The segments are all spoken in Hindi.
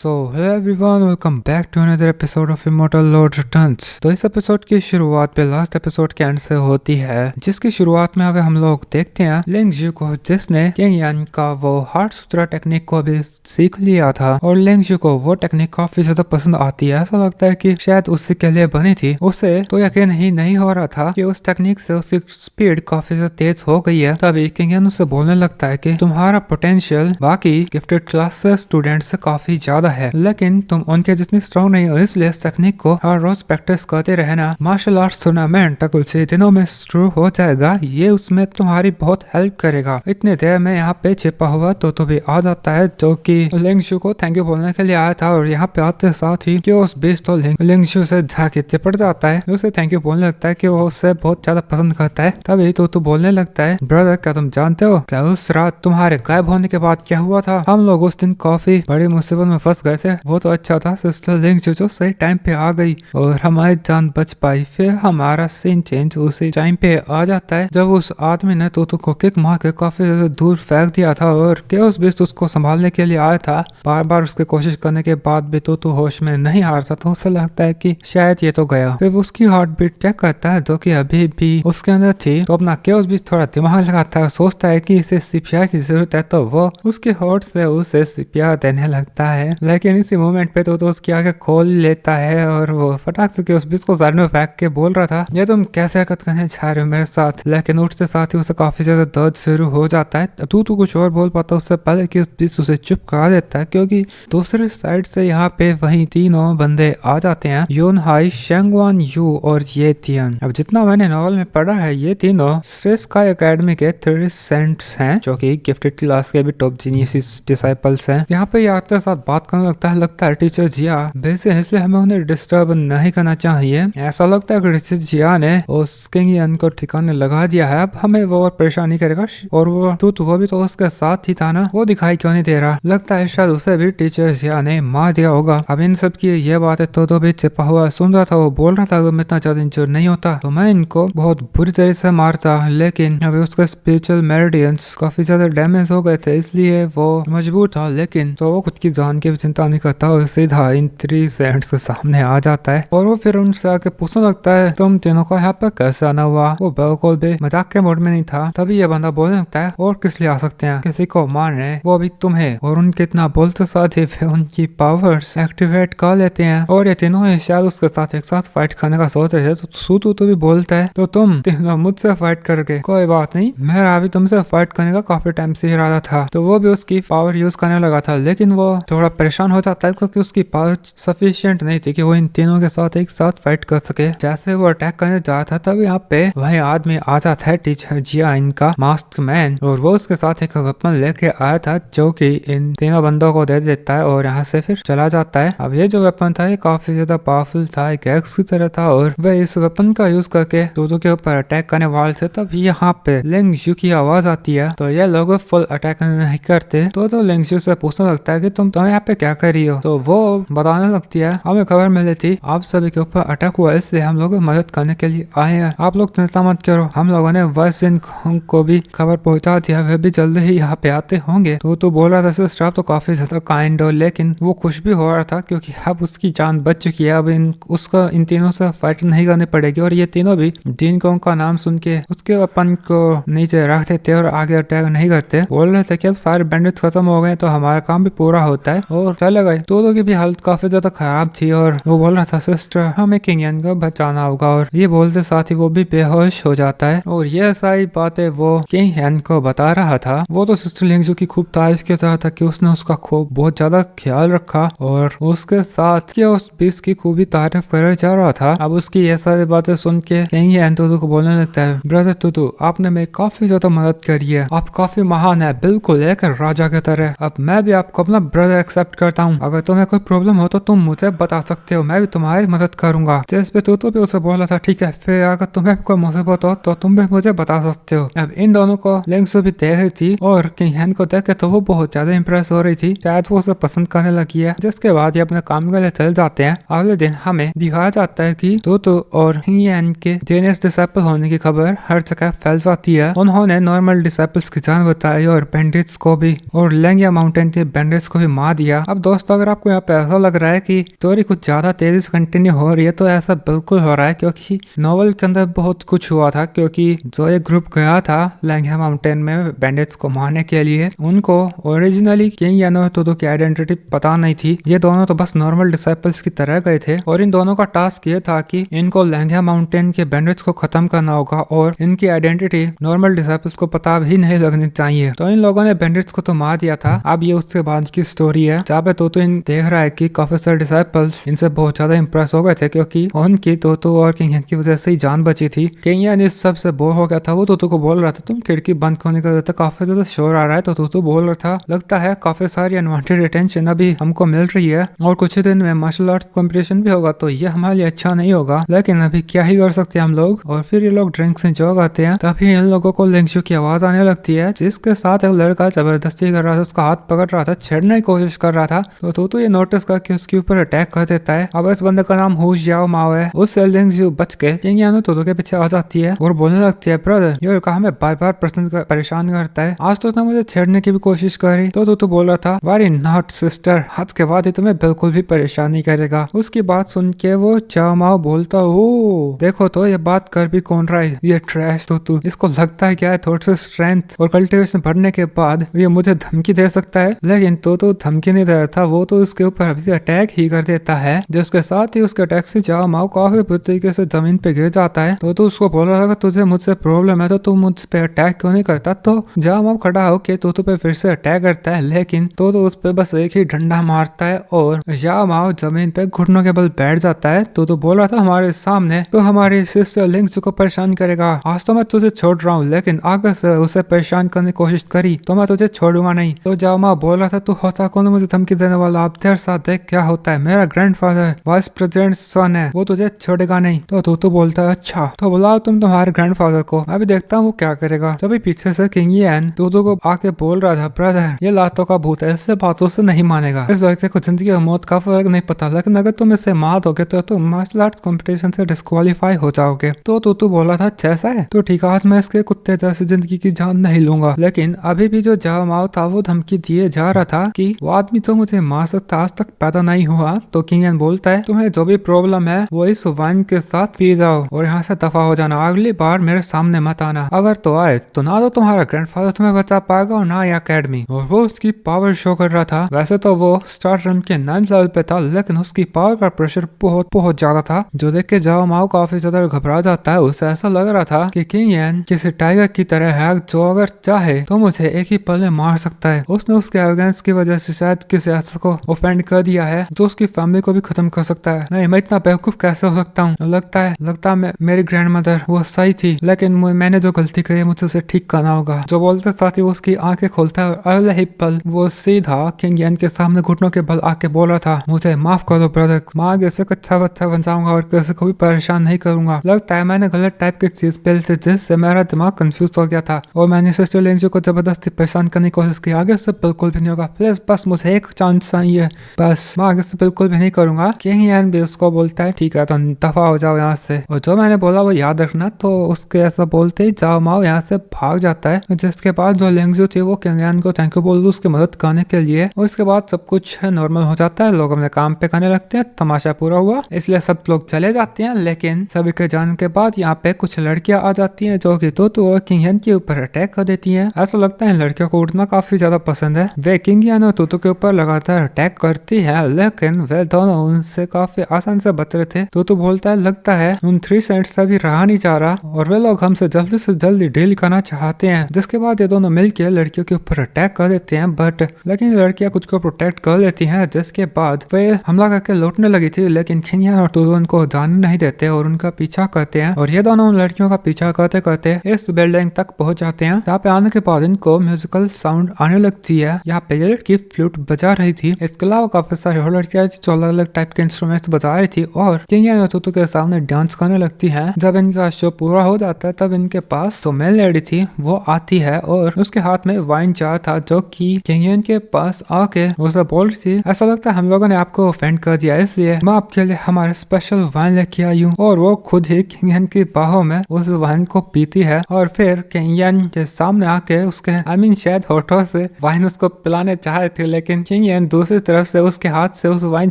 So hello everyone, welcome back to another episode of Immortal Lord Returns. तो इस एपिसोड की शुरुआत पे लास्ट एपिसोड के एंड से होती है, जिसकी शुरुआत में अभी हम लोग देखते हैं लिंग जू को, जिसने किंग यान का वो हार्ड सुथरा टेक्निक को अभी सीख लिया था और लिंग जू को वो टेक्निक काफी ज्यादा पसंद आती है। ऐसा लगता है कि शायद उसी के लिए बनी थी। उसे तो यकीन ही नहीं हो रहा था कि उस टेक्निक से उसकी स्पीड काफी ज्यादा तेज हो गई है। तभी किंग यान उसे बोलने लगता है कि तुम्हारा पोटेंशियल बाकी गिफ्टेड क्लास स्टूडेंट से काफी ज्यादा है, लेकिन तुम उनके जितनी स्ट्रॉन्ग नहीं हो, इसलिए इस तकनीक को हर रोज प्रैक्टिस करते रहना। मार्शल आर्ट्स टूर्नामेंट कुछ ही दिनों में शुरू हो जाएगा, ये उसमें तुम्हारी बहुत हेल्प करेगा। इतने देर में यहाँ पे छिपा हुआ तो भी आ जाता है, जो कि लिंग शू को थैंक यू बोलने के लिए आया था। और यहाँ पे आते साथ ही कि उस बीच तो लिंग शू से जाके चिपट जाता है, उसे थैंक यू बोलने लगता है कि वो उससे बहुत ज्यादा पसंद करता है। तभी तो बोलने लगता है, ब्रदर क्या तुम जानते हो क्या उस रात तुम्हारे गायब होने के बाद क्या हुआ था? हम लोग उस दिन काफी बड़ी मुसीबत में फंस गए थे। वो तो अच्छा था, सिस्टर लिंग जो सही टाइम पे आ गई और हमारी जान बच पाई। फिर हमारा सीन चेंज उसी टाइम पे आ जाता है जब उस आदमी ने तो को किक मार के काफी ज्यादा दूर फेंक दिया था और के उस बीच उसको संभालने के लिए आया था। बार बार उसकी कोशिश करने के बाद भी तो होश में नहीं आ रहा था, तो उसे लगता है कि शायद ये तो गया। फिर उसकी हार्ट बीट चेक करता है, जो कि अभी भी उसके अंदर थी। तो अपना के उस बीच थोड़ा दिमाग लगाता है, सोचता है कि इसे सीपीआर की जरूरत है, तो वो उसके होठ से उसे सीपीआर देने लगता है। लेकिन इसी मोमेंट पे तो उसकी आगे खोल लेता है और वो फटाक से उस बीच को साइड में फेंक के बोल रहा था, ये तुम कैसे हरकत करने जा रहे हो मेरे साथ? लेकिन उठते साथ ही उसे काफी ज्यादा दर्द शुरू हो जाता है। तू कुछ और बोल पाता उससे पहले कि उस बीच उसे चुप करा देता है, क्योंकि दूसरी साइड से यहाँ पे वही तीनों बंदे आ जाते हैं, योन हाई, शेंगवान यू और ये तियन। अब जितना मैंने नॉवल में पढ़ा है, ये तीनों श्रेष्ठ का एकेडमी के 30 सेंट्स हैं, जो कि गिफ्टेड क्लास के भी टॉप जीनियस डिसाइपल्स हैं। यहाँ पे आते साथ बात करने लगता है टीचर जिया वैसे, इसलिए हमें उन्हें डिस्टर्ब नहीं करना चाहिए। ऐसा लगता है कि टीचर जिया ने उस किंग यान को ठिकाने लगा दिया है, अब हमें वो और परेशान नहीं करेगा। और वो वो भी तो उसके साथ ही था ना, वो दिखाई क्यों नहीं दे रहा? लगता है शायद उसे भी टीचर जिया ने मार दिया होगा। अब इन सब की ये बात है तो भी छिपा हुआ सुन रहा था। वो बोल रहा था, अगर मैं इतना ज्यादा इंजर नहीं होता तो मैं इनको बहुत बुरी तरह से मारता, लेकिन अभी उसके स्पिरिचुअल मेरिडियंस काफी ज्यादा डैमेज हो गए थे, इसलिए वो मजबूर था। लेकिन तो वो खुद की जान की भी चिंता नहीं करता और सीधा इन 3 सेंट्स के सामने आ जाता है। और वो फिर उनसे आके पूछने लगता है, तुम तीनों को यहाँ पर कैसे आना हुआ? वो बिल्कुल भी मजाक के मूड में नहीं था। तभी ये बंदा बोलने लगता है, और किस लिए आ सकते हैं किसी को मारने, वो भी तुम्हें। और उनके इतना बोलते साथ ही फिर उनकी पावर्स एक्टिवेट कर लेते हैं और ये तीनों ही शायद उसके साथ एक साथ फाइट करने का सोच रहे थे। तो सूतू तो भी बोलता है, तो तुम तीनों मुझसे फाइट करके? कोई बात नहीं, मेरा अभी तुमसे फाइट करने का काफी टाइम से इरादा था। तो वो भी उसकी पावर यूज करने लगा था, लेकिन वो थोड़ा परेशान हो जाता है क्योंकि उसकी पावर सफिशिएंट नहीं थी कि वो इन तीनों के साथ एक साथ फाइट कर सके। जैसे वो अटैक करने जा रहा था, तब यहाँ पे वही आदमी आ जाता है, टीचर जिया, इनका मास्क मैन, और वो उसके साथ एक वेपन लेके आया था, जो कि इन तीनों बंदों को दे देता है और यहाँ से फिर चला जाता है। अब ये जो वेपन था, ये काफी ज्यादा पावरफुल था, एक एक्स की तरह था, और वह इस वेपन का यूज करके दूधों के ऊपर अटैक करने वाले थे। तब यहाँ पे लिंग जू की आवाज आती है, तो ये लोग फुल अटैक नहीं करते। तो लिंग जू से पूछने लगता है कि तुम यहाँ पे क्या कर रही हो? तो वो बताने लगती है, हमें खबर मिली थी आप सभी के ऊपर अटैक हुआ, इसलिए हम लोग मदद करने के लिए आए हैं। आप लोग चिंता मत करो, हम लोगों ने वर्सिन को भी खबर पहुंचा दिया, वे भी जल्दी ही यहाँ पे आते होंगे। तो बोल रहा था, सिस्टर आप तो काफी ज्यादा काइंड हो, लेकिन वो खुश भी हो रहा था क्योंकि अब उसकी जान बच चुकी है। अब उसका इन तीनों से फाइट नहीं करनी पड़ेगी। और ये तीनों भी जिनको उनका नाम सुन के उसके अपन को नीचे रख देते और आगे अटैक नहीं करते। बोल रहे थे कि अब सारे बैंडेज खत्म हो गए तो हमारा काम भी पूरा होता है, और चले गए। तो की भी हालत काफी ज्यादा खराब थी और वो बोल रहा था, सिस्टर हमें किंग यान को बचाना होगा। और ये बोलते साथ ही वो भी बेहोश हो जाता है। और ये सारी बातें वो किंग यान को बता रहा था। वो तो सिस्टर लिंगजू की खूब तारीफ कर रहा था कि उसने उसका खूब बहुत ज्यादा ख्याल रखा, और उसके साथ कि उस बीच की खूबी तारीफ कर जा रहा था। अब उसकी ये सारी बातें सुन के किंग यान तो को बोलने लगता है, ब्रदर तो आपने मेरी काफी ज्यादा मदद करी है, आप काफी महान है, बिल्कुल एक राजा की तरह। अब मैं भी आपको अपना ब्रदर एक्सेप्ट करता हूँ, अगर तुम्हें कोई प्रॉब्लम हो तो तुम मुझे बता सकते हो, मैं भी तुम्हारी मदद करूंगा। जिस पे तो भी उसे बोला था, ठीक है फिर अगर तुम्हें कोई मुसीबत हो तो तुम भी मुझे बता सकते हो। अब इन दोनों को लिंगसू भी देख रही थी और किंग यान को देख के तो वो बहुत ज्यादा इंप्रेस हो रही थी, शायद वो उसे पसंद करने लगी है। जिसके बाद ये अपने काम के लिए चल जाते हैं। अगले दिन हमें दिखाया जाता है कि तो और किंग यान के जीनियस डिसाइपल होने की खबर हर जगह फैल जाती है। उन्होंने नॉर्मल डिसाइपल्स की जान बताई और बैंडिट्स को भी, और लेंगिया माउंटेन के बैंडिट्स को भी मार दिया। अब दोस्तों अगर आपको यहाँ पे ऐसा लग रहा है कि स्टोरी कुछ ज्यादा तेजी से कंटिन्यू हो रही है तो ऐसा बिल्कुल हो रहा है, क्योंकि नॉवल के अंदर बहुत कुछ हुआ था। क्योंकि जो एक ग्रुप गया था लैंगहा माउंटेन में बैंडिट्स को मारने के लिए, उनको ओरिजिनली किंग यानो टोटो की आइडेंटिटी पता नहीं थी। ये दोनों तो बस नॉर्मल डिसाइपल्स की तरह गए थे और इन दोनों का टास्क ये था कि इनको लैंगहा माउंटेन के बैंडिट्स को खत्म करना होगा और इनकी आइडेंटिटी नॉर्मल डिसाइपल्स को पता भी नहीं लगनी चाहिए। तो इन लोगों ने बैंडिट्स को तो मार दिया था। अब ये उसके बाद की स्टोरी है जहाँ पे तोतो इन देख रहा है कि काफी सारे डिसाइपल्स इनसे बहुत ज्यादा इंप्रेस हो गए थे, क्योंकि उनकी तोतो और किंग की वजह से ही जान बची थी। किंग इस सब से बोर हो गया था। वो तोतो को बोल रहा था तुम खिड़की बंद क्यों नहीं कर देते, काफी ज्यादा शोर आ रहा है। तो तोतो बोल रहा था लगता है काफी सारी अनवांटेड अटेंशन अभी हमको मिल रही है और कुछ ही दिन में मार्शल आर्ट कॉम्पिटिशन भी होगा, तो ये हमारे लिए अच्छा नहीं होगा, लेकिन अभी क्या ही कर सकते हैं हम लोग। और फिर ये लोग ड्रिंक्स एंजॉय करते हैं। तभी इन लोगों को लिंगशु की आवाज आने लगती है, जिसके साथ एक लड़का जबरदस्ती कर रहा था, उसका हाथ पकड़ रहा था, छेड़ने की कोशिश कर रहा था। तो तोतो ये नोटिस करके उसके ऊपर अटैक कर देता है। अब इस बंदे का नाम हु जियाओ माओ है। उससे लिंगशु बच के किंग यानो तोतो के पीछे आ जाती है और बोलने लगती है ब्रदर ये लड़का हमें बार बार परेशान करता है, आज तो उसने मुझे छेड़ने की भी कोशिश करी। तो तोतो बोल रहा था वेरी नॉट सिस्टर, आज के बाद ये तुम्हें बिल्कुल भी परेशान नहीं करेगा। उसकी बात सुन के वो चाओ माओ बोलता ओ देखो तो ये बात कर भी कौन रहा है, ये ट्रैश तोतो, इसको लगता है क्या है थोड़ी सी स्ट्रेंथ और कल्टिवेशन बढ़ने के बाद ये मुझे धमकी दे सकता है। लेकिन तो धमकी नहीं दे रहा था, वो तो उसके ऊपर अभी अटैक ही कर देता है, जिसके साथ ही उसके अटैक से चाओ माओ काफी बुरी तरीके से जमीन पे गिर जाता है। तो उसको बोल रहा था तुझे मुझसे प्रॉब्लम है तो तू मुझ पे अटैक क्यों नहीं करता। तो जाओ माओ खड़ा होके तोतो पे फिर से अटैक करता है, लेकिन तो उस पे बस एक ही डंडा मारता है और जाओ माओ जमीन पे घुटनों के बल बैठ जाता है। तो बोल रहा था हमारे सामने तो हमारी सिस्टर लिंगशु को परेशान करेगा, आज तो मैं तुझे छोड़ रहा हूँ, लेकिन आगे से उसे परेशान करने की कोशिश करी तो मैं तुझे छोड़ूंगा नहीं। तो जाओ माओ बोल रहा था तू होता कौन मुझे धमकी देने वाला, आप तेरे साथ देख क्या होता है, मेरा ग्रैंडफादर वाइस प्रेसिडेंट सन है, वो तुझे छोड़ेगा नहीं। तो बोलता है अच्छा तो बुलाओ तुम तुम्हारे ग्रैंडफादर को, अभी देखता हूँ वो क्या करेगा। तभी पीछे से किंग यान तोतो को आके बोल रहा था ब्रदर ये लातों का भूत है, इससे बातों से नहीं मानेगा, इस लड़के को जिंदगी और मौत का फर्क नहीं पता, लेकिन अगर तुम इसे मार दोगे तो तुम मार्शल आर्ट्स कंपटीशन से डिस्क्वालीफाई हो जाओगे। तो तोतो बोला था ऐसा है तो ठीक है, आज मैं इसके कुत्ते जैसी जिंदगी की जान नहीं लूंगा। लेकिन अभी भी जो जाओ माओ था वो धमकी दिए जा रहा था कि वो आदमी तो मुझे मार सकता आज तक पैदा नहीं हुआ। तो किंग यान बोलता है तुम्हें जो भी प्रॉब्लम है वो इस वाइन के साथ पी जाओ और यहाँ से दफा हो जाना, अगली बार मेरे सामने मत आना, अगर तो आए तो ना तो तुम्हारा ग्रैंडफादर तुम्हें बचा पाएगा और ना ही अकेडमी। और वो उसकी पावर शो कर रहा था। वैसे तो वो स्टार रन के 9th लेवल पे था, लेकिन उसकी पावर का प्रेशर बहुत बहुत ज्यादा था, जो देख के जाओ माओ काफी ज्यादा घबरा जाता है। उसे ऐसा लग रहा था कि किंग यान किसी टाइगर की तरह है जो अगर चाहे तो मुझे एक ही पल में मार सकता है। उसने उसके एरोगेंस की वजह से शायद किसी ऐसे को ऑफेंड कर दिया है जो उसकी फैमिली को भी खत्म कर सकता है। नहीं मैं इतना बेवकूफ कैसे हो सकता हूँ, लगता है मेरी ग्रैंड मदर वो सही थी, लेकिन मैंने जो गलती करी मुझे उसे ठीक करना होगा। जो बोलते साथ ही उसकी आंखें खोलता है, अगले ही पल वो सीधा किंग यान के सामने घुटनों के बल आके बोल रहा था मुझे माफ कर दो ब्रदर, मैं आगे से अच्छा बच्चा बन जाऊंगा और किसी को भी परेशान नहीं करूंगा। लगता है मैंने गलत टाइप की चीज पहले से जिससे मेरा दिमाग कंफ्यूज हो गया था और मैंने सिस्टर लिंगशु को जबरदस्ती परेशान करने की कोशिश की, आगे से बिल्कुल भी नहीं होगा, प्लीज बस मुझे एक चांस चाहिए, बस मैं आगे से बिल्कुल भी नहीं करूंगा। किंग यान भी उसको बोलता है ठीक है तो दफा हो जाओ यहाँ से, और जो मैंने बोला वो याद रखना। तो उसके ऐसा बोलते ही जाओ माओ यहाँ से भाग जाता है, जिसके बाद जो लिंगशु थी वो किंग यान को थैंक यू बोल दो उसकी मदद करने के लिए। और इसके बाद सब कुछ नॉर्मल हो जाता है, लोग अपने काम पे करने लगते हैं, तमाशा पूरा हुआ इसलिए सब लोग चले जाते हैं। लेकिन सभी के जाने के बाद यहाँ पे कुछ लड़कियां आ जाती हैं जो कि तोतो और किंग यान के ऊपर अटैक कर देती हैं। ऐसा लगता है लड़कियों को उड़ना काफी ज्यादा पसंद है। वे किंग यान और तोतो के ऊपर लगातार अटैक करती है, लेकिन वे दोनों उनसे काफी आसान से बच रहे थे। तोतो बोलता है लगता है उन 3 सेंट्स से भी रहा नहीं जा रहा और वे लोग हमसे जल्दी से जल्दी डील करना चाहते हैं। जिसके बाद ये दोनों मिलकर लड़कियों के ऊपर अटैक कर देते हैं, बट लेकिन लड़कियां खुद को प्रोटेक्ट कर लेती हैं। जिसके बाद वे हमला करके लौटने लगी थी, लेकिन किंग यान और तोतो उनको जाने नहीं देते और उनका पीछा करते हैं। और ये दोनों उन लड़कियों का पीछा करते करते इस बिल्डिंग तक पहुंच जाते हैं। यहाँ पे आने के बाद इनको म्यूजिकल साउंड आने लगती है। यहाँ पे ये लड़की फ्लूट बजा रही थी, इसके अलावा काफी सारी और लड़कियां जो अलग अलग टाइप के इंस्ट्रूमेंट्स बजा रही थी और किंग यान और तोतो के सामने डांस करने लगती है। जब इनका शो पूरा हो जाता है तब इनके पास जो मेल लेडी थी वो आती है और उसके हाथ में वाइन जार था, जो कि किंग यान के पास आके उसे बोल रही थी ऐसा लगता है हम लोगों ने आपको ऑफेंड कर दिया, इसलिए मैं आपके लिए हमारे स्पेशल वाइन लेके आई हूँ। और वो खुद ही किंग यान की बाहों में उस वाइन को पीती है और फिर किंग यान के सामने आके उसके शायद होठों से वाइन उसको पिलाने चाहे थे, लेकिन किंग किंग यान दूसरी तरफ से उसके हाथ से उस वाइन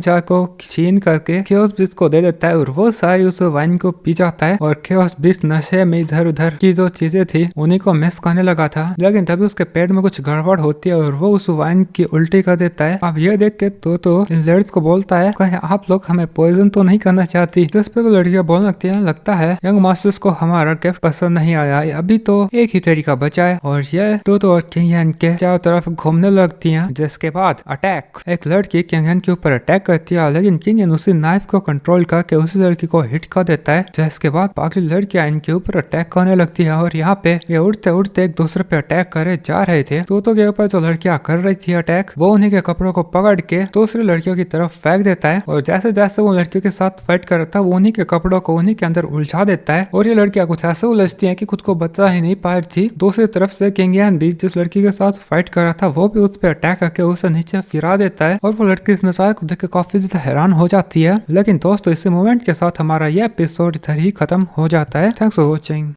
जार को छीन करके केओस बीस्ट को दे देता है और वो सारी उस वाइन को पी जाता है और केओस बीस्ट नशे में इधर उधर की जो चीजें थी उन्हीं को मिस करने लगा था। लेकिन तभी उसके पेट में कुछ गड़बड़ होती है और वो उस वाइन की उल्टी कर देता है। अब ये देख के तो इन लेडीज को बोलता है कहीं आप लोग हमें पॉइजन तो नहीं करना चाहती, जिस पे वो लड़कियां बोलने लगती है लगता है यंग मास्टर्स को हमारा गिफ्ट पसंद नहीं आया, अभी तो एक ही तरीका बचा है। और ये तो और किंग यान के चारों तरफ घूमने लगती है। जिसके बाद अटैक, एक लड़की किंग यान के ऊपर अटैक करती है लेकिन किंग यान उसी नाइफ को कंट्रोल करके उसी लड़की को हिट कर देता है। जिसके बाद बाकी लड़कियां इनके ऊपर अटैक करने लगती है और यहाँ पे ये उड़ते उड़ते एक दूसरे पे अटैक करे जा रहे थे। तो के ऊपर जो लड़कियां कर रही थी अटैक, वो उन्हीं के कपड़ों को पकड़ के दूसरी लड़कियों की तरफ फेंक देता है और जैसे जैसे वो लड़कियों के साथ फाइट कर रहा था वो उन्हीं के कपड़ों को उन्हीं के अंदर उलझा देता है और ये लड़कियां कुछ ऐसे उलझती हैं कि खुद को बचा ही नहीं पा रही थी। दूसरी तरफ से किंग यान भी जिस लड़की के साथ फाइट कर रहा था वो भी उस पर अटैक करके उसे नीचे फिरा देता है और वो लड़की इस नजारे को देख के काफी ज्यादा हैरान हो जाती है। लेकिन दोस्तों इसी मोमेंट के साथ हमारा ये एपिसोड इधर ही खत्म हो जाता है। Thanks for watching.